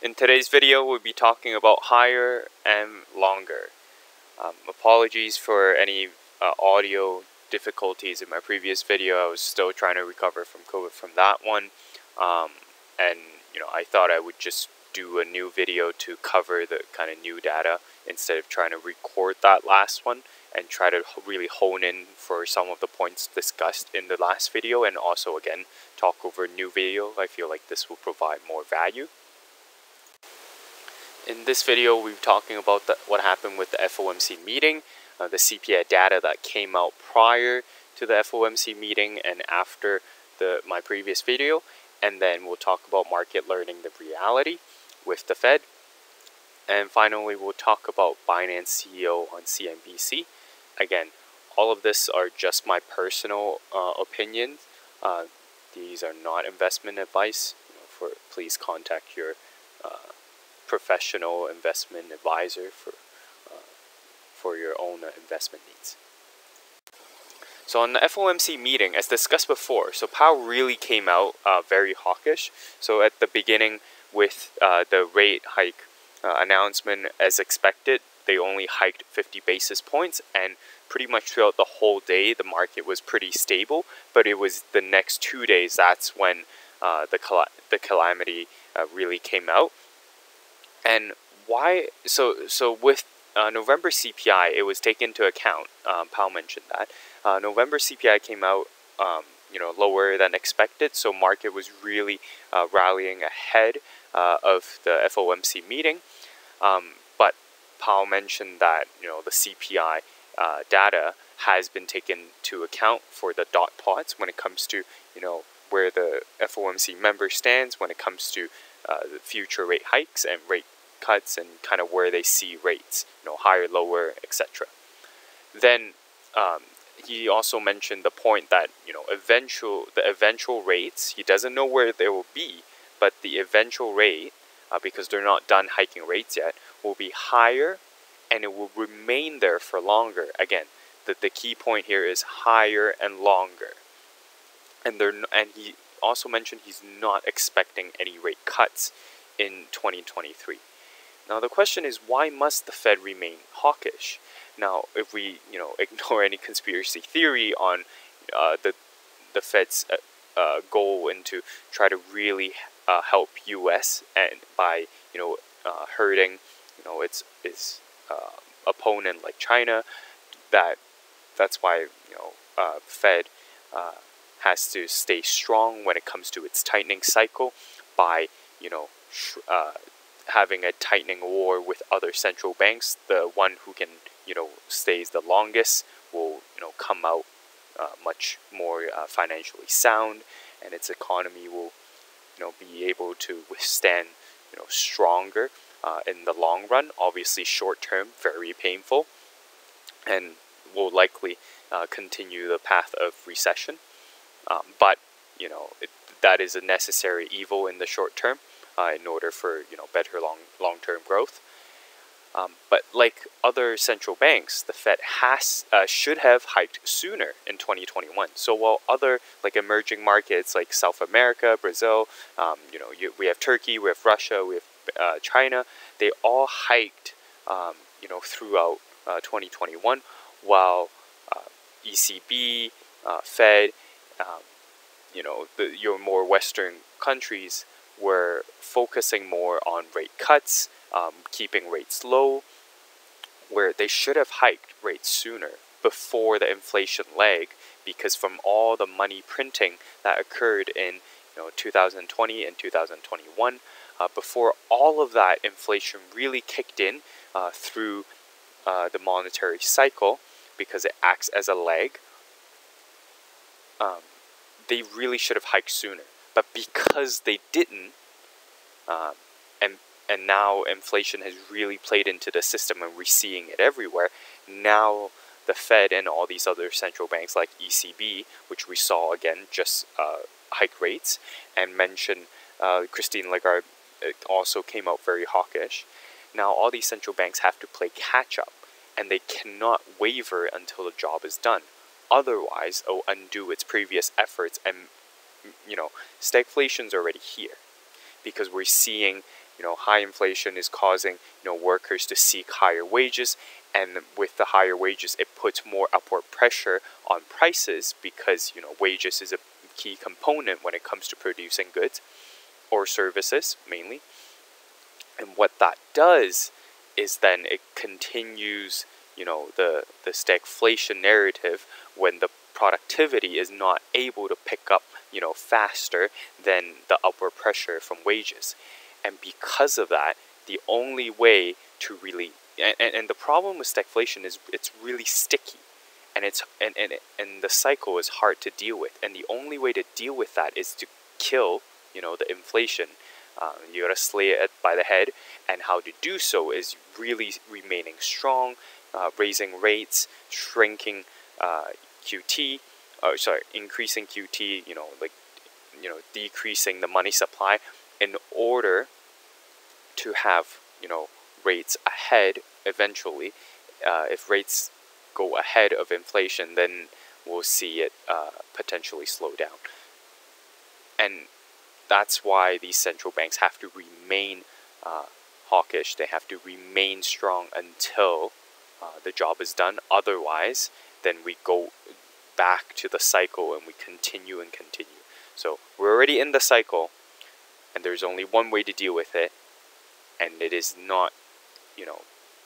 In today's video, we'll be talking about higher and longer. Apologies for any audio difficulties in my previous video. I was still trying to recover from COVID from that one. And I thought I would just do a new video to cover the kind of new data instead of trying to record that last one and try to really hone in for some of the points discussed in the last video, and also again talk over a new video. I feel like this will provide more value. In this video, we're talking about what happened with the FOMC meeting, the CPI data that came out prior to the FOMC meeting and after my previous video, and then we'll talk about market learning the reality with the Fed, and finally we'll talk about Binance CEO on CNBC. Again, all of this are just my personal opinions. These are not investment advice. Please contact your professional investment advisor for your own investment needs. So on the FOMC meeting, as discussed before, so Powell really came out very hawkish. So at the beginning with the rate hike announcement, as expected, they only hiked 50 basis points, and pretty much throughout the whole day the market was pretty stable. But it was the next 2 days that's when the calamity really came out. And why? So with November CPI, it was taken into account. Powell mentioned that November CPI came out, lower than expected. So market was really rallying ahead of the FOMC meeting. But Powell mentioned that the CPI data has been taken into account for the dot plots when it comes to where the FOMC member stands when it comes to the future rate hikes and rate cuts, and kind of where they see rates, higher, lower, etc. Then he also mentioned the point that the eventual rates, he doesn't know where they will be, but the eventual rate, because they're not done hiking rates yet, will be higher, and it will remain there for longer. Again, the key point here is higher and longer. And he also mentioned he's not expecting any rate cuts in 2023. Now the question is, why must the Fed remain hawkish? Now, if we ignore any conspiracy theory on the Fed's goal and to try to really help U.S. and by hurting its opponent like China, that's why Fed has to stay strong when it comes to its tightening cycle by having a tightening war with other central banks. The one who can stays the longest will come out much more financially sound, and its economy will be able to withstand stronger in the long run. Obviously short term very painful, and will likely continue the path of recession, but that is a necessary evil in the short term in order for better long-term growth. But like other central banks, the Fed should have hiked sooner in 2021. So while other like emerging markets like South America, Brazil, we have Turkey, we have Russia, we have China, they all hiked throughout 2021, while ECB, Fed, your more Western countries were focusing more on rate cuts, keeping rates low, where they should have hiked rates sooner before the inflation lag, because from all the money printing that occurred in 2020 and 2021, before all of that inflation really kicked in through the monetary cycle, because it acts as a lag, they really should have hiked sooner. But because they didn't, and now inflation has really played into the system and we're seeing it everywhere, now the Fed and all these other central banks like ECB, which we saw again just hike rates, and mentioned Christine Lagarde also came out very hawkish. Now all these central banks have to play catch up, and they cannot waver until the job is done. Otherwise, it will undo its previous efforts, and stagflation's already here, because we're seeing high inflation is causing workers to seek higher wages, and with the higher wages, it puts more upward pressure on prices because wages is a key component when it comes to producing goods or services mainly. And what that does is then it continues the stagflation narrative when the productivity is not able to pick up faster than the upward pressure from wages. And because of that, the only way to really and the problem with stagflation is it's really sticky, and the cycle is hard to deal with. And the only way to deal with that is to kill the inflation. You gotta slay it by the head, and how to do so is really remaining strong, raising rates, shrinking QT, increasing QT, decreasing the money supply in order to have rates ahead eventually. If rates go ahead of inflation, then we'll see it potentially slow down. And that's why these central banks have to remain hawkish. They have to remain strong until the job is done. Otherwise, then we go back to the cycle and we continue and continue. So we're already in the cycle, and there's only one way to deal with it, and it is not,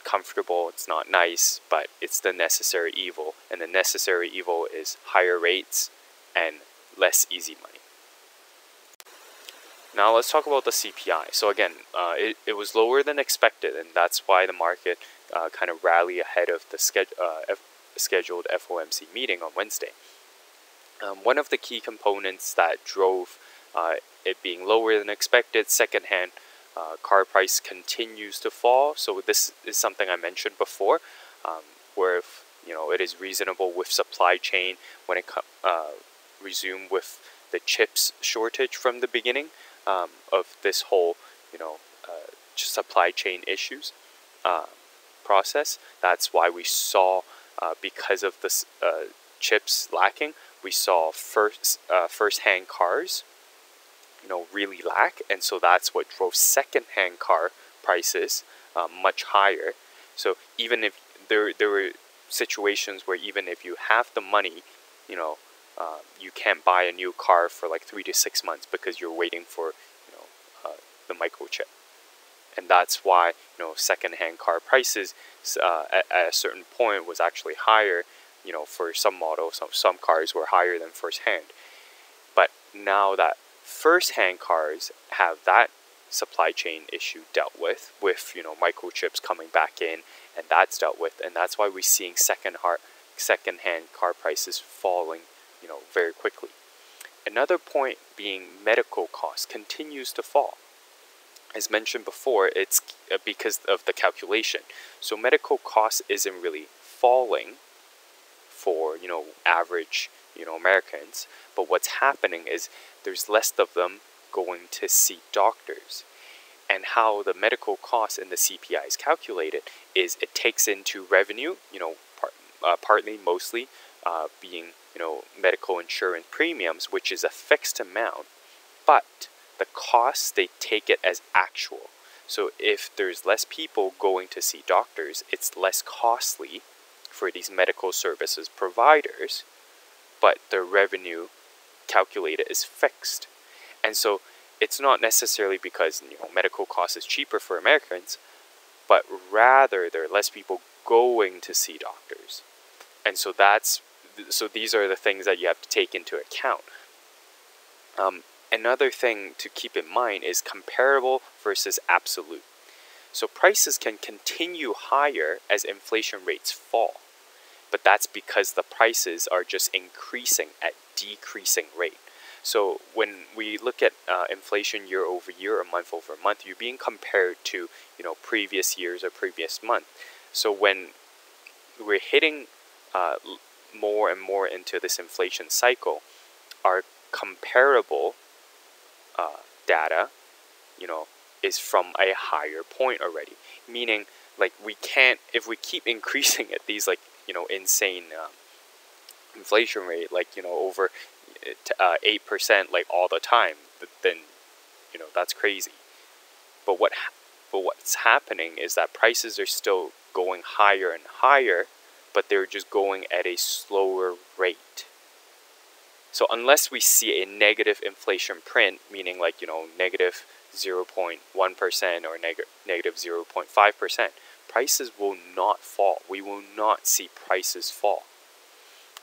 comfortable. It's not nice, but it's the necessary evil, and the necessary evil is higher rates and less easy money. Now let's talk about the CPI. So again, it was lower than expected, and that's why the market kind of rallied ahead of the scheduled FOMC meeting on Wednesday. One of the key components that drove it being lower than expected, secondhand car price continues to fall. So this is something I mentioned before, where if, it is reasonable with supply chain when it resumed with the chips shortage from the beginning of this whole supply chain issues process. That's why we saw because of the chips lacking, we saw first-hand cars really lack, and so that's what drove second-hand car prices much higher. So even if there were situations where even if you have the money, you can't buy a new car for like 3 to 6 months because you're waiting for the microchip. And that's why second-hand car prices at a certain point was actually higher. For some models, some cars were higher than first-hand. But now that first-hand cars have that supply chain issue dealt with microchips coming back in, and that's dealt with, and that's why we're seeing second-hand car prices falling very quickly. Another point being medical costs continues to fall. As mentioned before, it's because of the calculation. So medical costs isn't really falling for average Americans, but what's happening is there's less of them going to see doctors. And how the medical costs in the CPI is calculated is it takes into revenue, partly, mostly being medical insurance premiums, which is a fixed amount, but the costs, they take it as actual. So if there's less people going to see doctors, it's less costly for these medical services providers, but the revenue calculated is fixed. And so it's not necessarily because medical cost is cheaper for Americans, but rather there are less people going to see doctors. And so these are the things that you have to take into account. Another thing to keep in mind is comparable versus absolute. So prices can continue higher as inflation rates fall, but that's because the prices are just increasing at decreasing rate. So when we look at inflation year over year or month over month, you're being compared to previous years or previous month. So when we're hitting more and more into this inflation cycle, our comparable data, is from a higher point already. Meaning, like, we can't, if we keep increasing at these insane inflation rate, over 8% all the time, then that's crazy. But what's happening is that prices are still going higher and higher, but they're just going at a slower rate. So unless we see a negative inflation print, meaning like, negative 0.1% or negative 0.5%, prices will not fall. We will not see prices fall.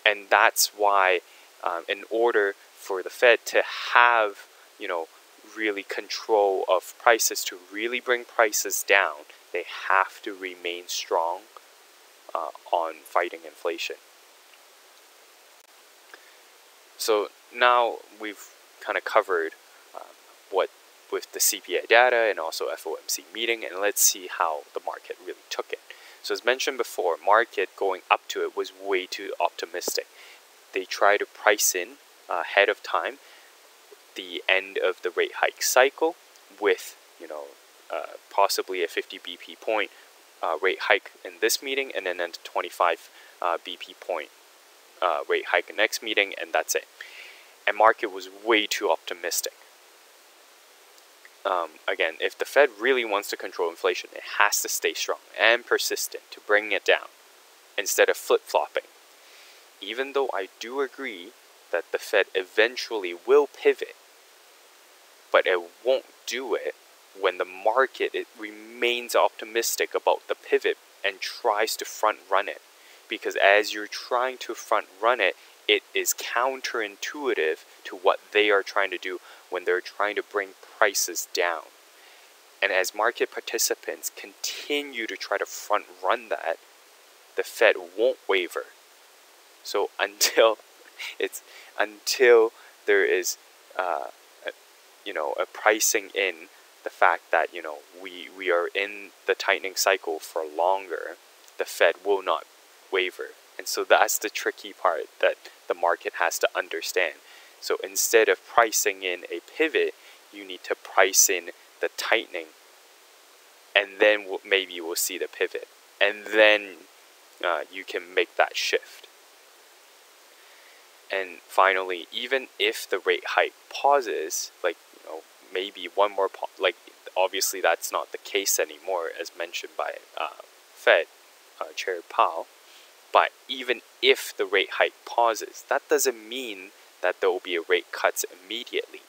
And that's why in order for the Fed to have, really control of prices, to really bring prices down, they have to remain strong on fighting inflation. So now we've kind of covered what with the CPI data and also FOMC meeting, and let's see how the market really took it. So as mentioned before, market going up to it was way too optimistic. They try to price in ahead of time the end of the rate hike cycle with, possibly a 50 BP point rate hike in this meeting, and then a 25 BP point rate hike in next meeting, and that's it. And market was way too optimistic. Again, if the Fed really wants to control inflation, it has to stay strong and persistent to bring it down instead of flip-flopping. Even though I do agree that the Fed eventually will pivot, but it won't do it when the market remains optimistic about the pivot and tries to front run it. Because as you're trying to front run it, it is counterintuitive to what they are trying to do when they're trying to bring prices down. And as market participants continue to try to front run that, the Fed won't waver. So until there is a pricing in the fact that we are in the tightening cycle for longer, the Fed will not waver. And so that's the tricky part that the market has to understand. So instead of pricing in a pivot, you need to price in the tightening, and then maybe we'll see the pivot, and then you can make that shift. And finally, even if the rate hike pauses, maybe one more obviously that's not the case anymore, as mentioned by Fed Chair Powell. But even if the rate hike pauses, that doesn't mean that there will be a rate cuts immediately,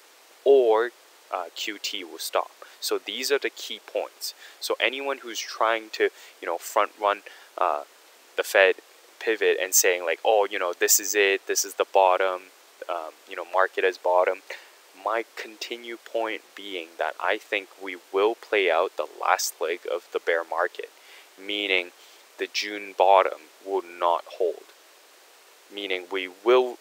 or QT will stop. So these are the key points. So anyone who's trying to front run the Fed pivot and saying like, oh, this is it, this is the bottom, market has bottom. My continued point being that I think we will play out the last leg of the bear market, meaning the June bottom will not hold. Meaning we will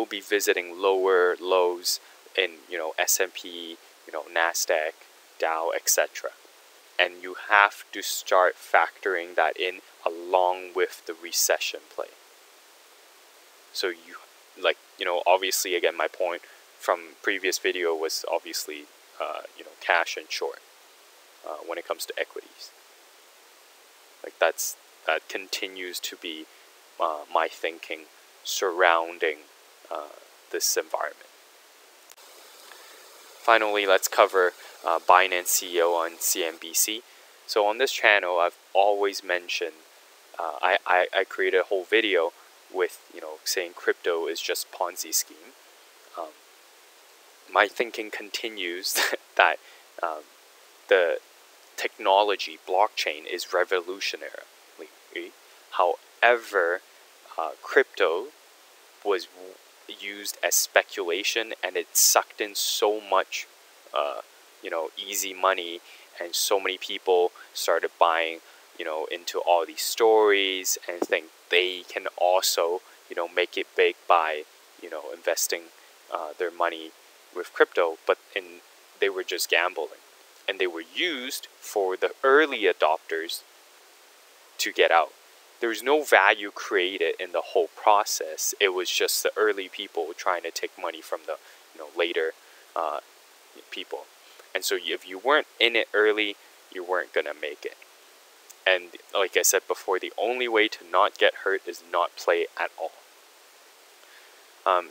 be visiting lower lows in S&P, Nasdaq, Dow, etc. And you have to start factoring that in along with the recession play. So obviously, again, my point from previous video was obviously, cash and short when it comes to equities. That continues to be my thinking surrounding this environment. Finally, let's cover Binance CEO on CNBC. So on this channel, I've always mentioned, I created a whole video with saying crypto is just Ponzi scheme. My thinking continues that the technology blockchain is revolutionary. However, crypto was used as speculation, and it sucked in so much easy money, and so many people started buying into all these stories and think they can also make it big by investing their money with crypto, but they were just gambling, and they were used for the early adopters to get out. There was no value created in the whole process. It was just the early people trying to take money from the later people. And so if you weren't in it early, you weren't gonna make it. And like I said before, the only way to not get hurt is not play at all.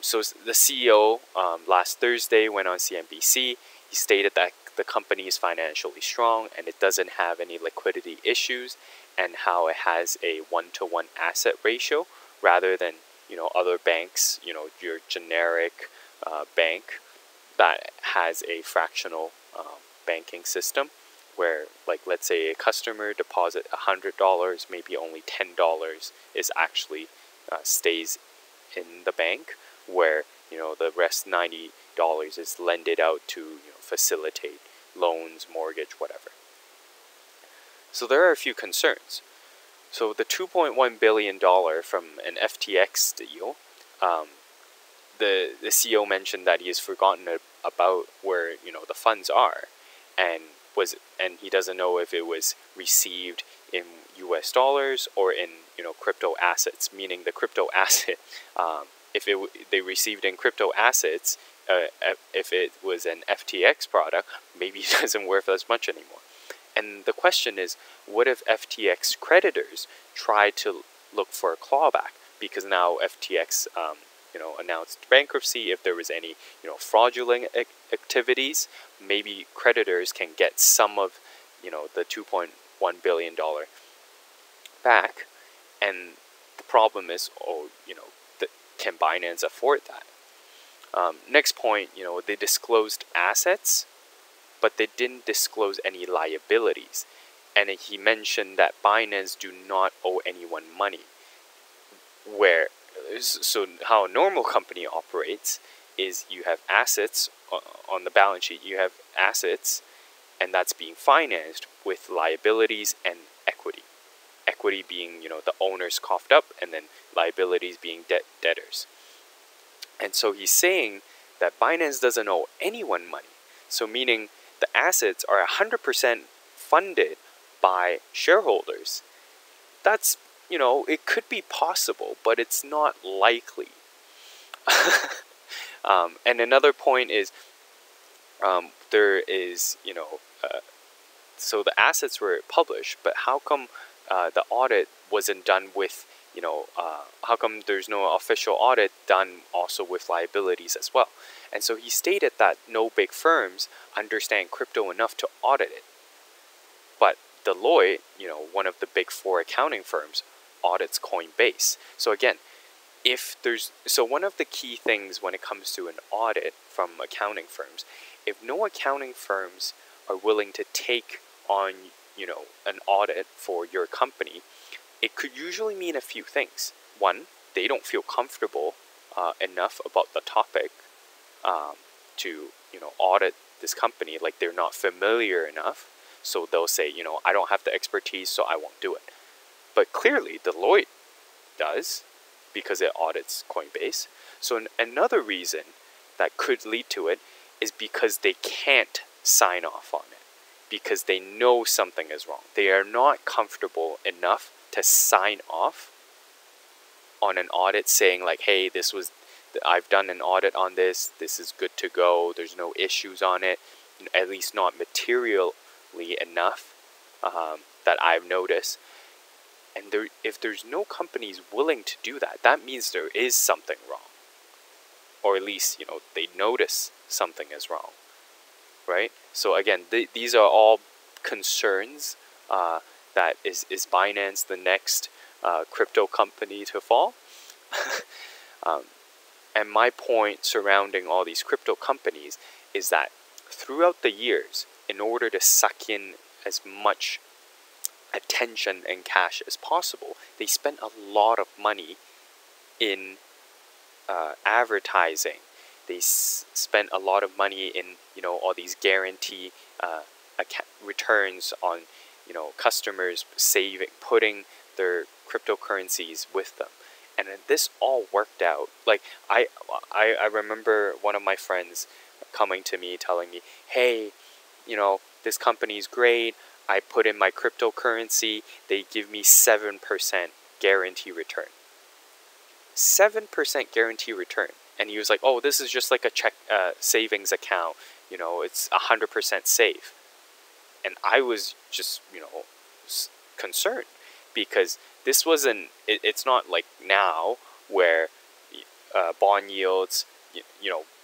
So the CEO last Thursday went on CNBC. He he stated that the company is financially strong and it doesn't have any liquidity issues, and how it has a 1-to-1 asset ratio rather than, other banks, your generic bank that has a fractional banking system where, like, let's say a customer deposit $100, maybe only $10 is actually stays in the bank, where the rest $90 is lended out to facilitate loans, mortgage, whatever. So there are a few concerns. So the $2.1 billion from an FTX deal, the CEO mentioned that he has forgotten about where the funds are, and he doesn't know if it was received in US dollars or in crypto assets, meaning the crypto asset, if they received in crypto assets, if it was an FTX product, maybe it doesn't worth as much anymore. And the question is, what if FTX creditors try to look for a clawback? Because now FTX, announced bankruptcy. If there was any, fraudulent activities, maybe creditors can get some of, the $2.1 billion back. And the problem is, can Binance afford that? Next point, they disclosed assets, but they didn't disclose any liabilities. And he mentioned that Binance do not owe anyone money. So how a normal company operates is you have assets on the balance sheet. You have assets, and that's being financed with liabilities and equity. Equity being, the owners coughed up, and then liabilities being debtors. And so he's saying that Binance doesn't owe anyone money. So meaning the assets are 100% funded by shareholders. That's, it could be possible, but it's not likely. And another point is, there is, so the assets were published, but how come the audit wasn't done with, how come there's no official audit done also with liabilities as well? And so he stated that no big firms understand crypto enough to audit it. But Deloitte, one of the big 4 accounting firms, audits Coinbase. So again, one of the key things when it comes to an audit from accounting firms, if no accounting firms are willing to take on, an audit for your company, it could usually mean a few things. One, they don't feel comfortable enough about the topic to, audit this company. Like, they're not familiar enough. So they'll say, I don't have the expertise, so I won't do it. But clearly, Deloitte does, because it audits Coinbase. So another reason that could lead to it is because they can't sign off on it, because they know something is wrong. They are not comfortable enough to sign off on an audit saying, like, hey, I've done an audit on this is good to go, there's no issues on it, at least not materially enough that I've noticed. And if there's no companies willing to do that, that means there is something wrong. Or at least, they notice something is wrong, right? So again, these are all concerns that is Binance the next crypto company to fall? And my point surrounding all these crypto companies is that throughout the years, in order to suck in as much attention and cash as possible, they spent a lot of money in advertising. They spent a lot of money in all these guarantee returns on customers saving, putting their cryptocurrencies with them, and this all worked out. Like I remember one of my friends coming to me telling me, hey, this company's great. I put in my cryptocurrency, they give me 7% guarantee return. 7% guarantee return. And he was like, oh, this is just like a savings account. It's 100% safe. And I was just, concerned, because this wasn't, it's not like now where bond yields,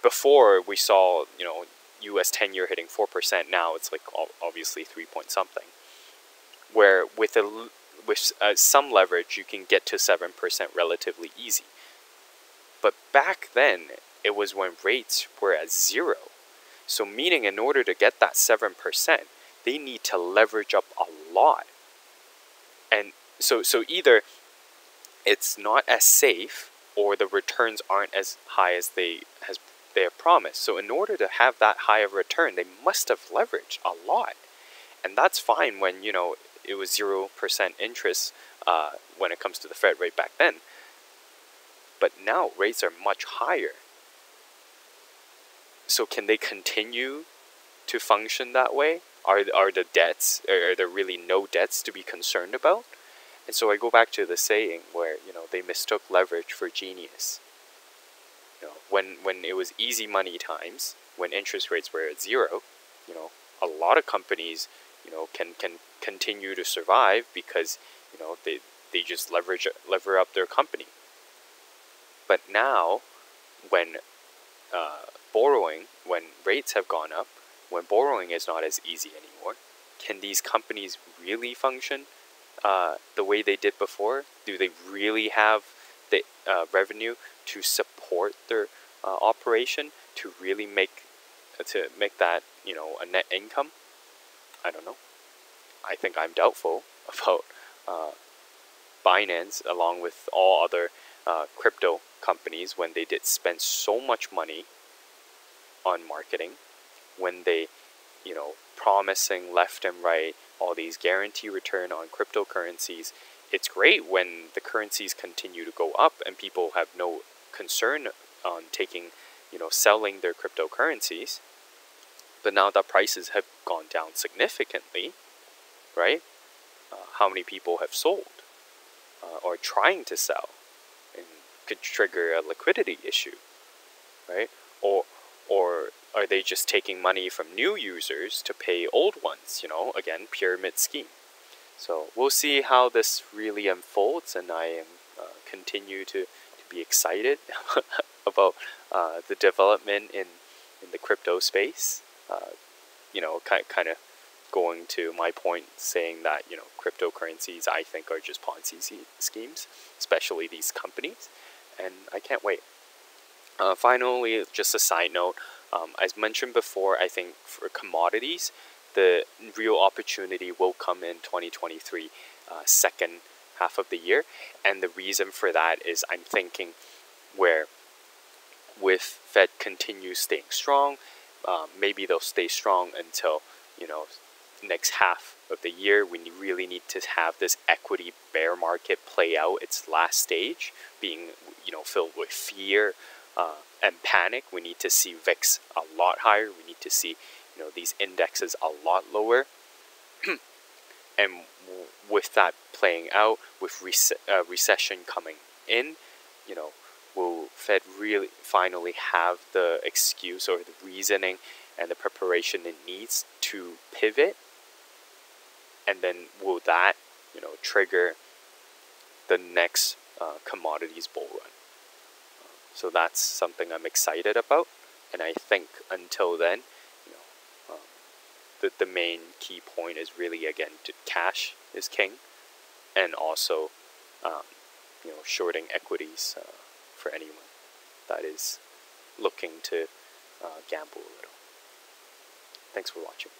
before we saw, US 10-year hitting 4%, now it's like obviously 3 point something. Where with some leverage, you can get to 7% relatively easy. But back then, it was when rates were at 0. So meaning in order to get that 7%, they need to leverage up a lot. And so either it's not as safe, or the returns aren't as high as they have promised. So in order to have that high of return, they must have leveraged a lot. And that's fine when, you know, it was 0% interest when it comes to the Fed rate back then. But now rates are much higher. So can they continue to function that way? Are the debts, are there really no debts to be concerned about? And so I go back to the saying where, you know, they mistook leverage for genius. You know, when it was easy money times, when interest rates were at 0, you know, a lot of companies, you know, can continue to survive because, you know, they just lever up their company. But now, when when rates have gone up, when borrowing is not as easy anymore, can these companies really function the way they did before? Do they really have the revenue to support their operation, to really make that, you know, a net income? I don't know. I think I'm doubtful about Binance, along with all other crypto companies, when they did spend so much money on marketing, when they, you know, promising left and right all these guarantee return on cryptocurrencies. It's great when the currencies continue to go up and people have no concern on taking, you know, selling their cryptocurrencies. But now the prices have gone down significantly, right? How many people have sold or trying to sell, and could trigger a liquidity issue, right? Or are they just taking money from new users to pay old ones? You know, again, pyramid scheme. So we'll see how this really unfolds, and I am continue to be excited about the development in the crypto space. You know, kind of going to my point, saying that, you know, cryptocurrencies, I think, are just Ponzi schemes, especially these companies, and I can't wait. Finally, just a side note, as mentioned before, I think for commodities, the real opportunity will come in 2023, second half of the year. And the reason for that is I'm thinking where with Fed continues staying strong, maybe they'll stay strong until, you know, next half of the year. We really need to have this equity bear market play out its last stage, being, you know, filled with fear and panic. We need to see VIX a lot higher. We need to see, you know, these indexes a lot lower. And with that playing out, with recession coming in, you know, will Fed really finally have the excuse or the reasoning and the preparation it needs to pivot? And then will that, you know, trigger the next commodities bull run? So that's something I'm excited about. And I think until then, you know, the main key point is really, again, cash is king, and also, you know, shorting equities for anyone that is looking to gamble a little. Thanks for watching.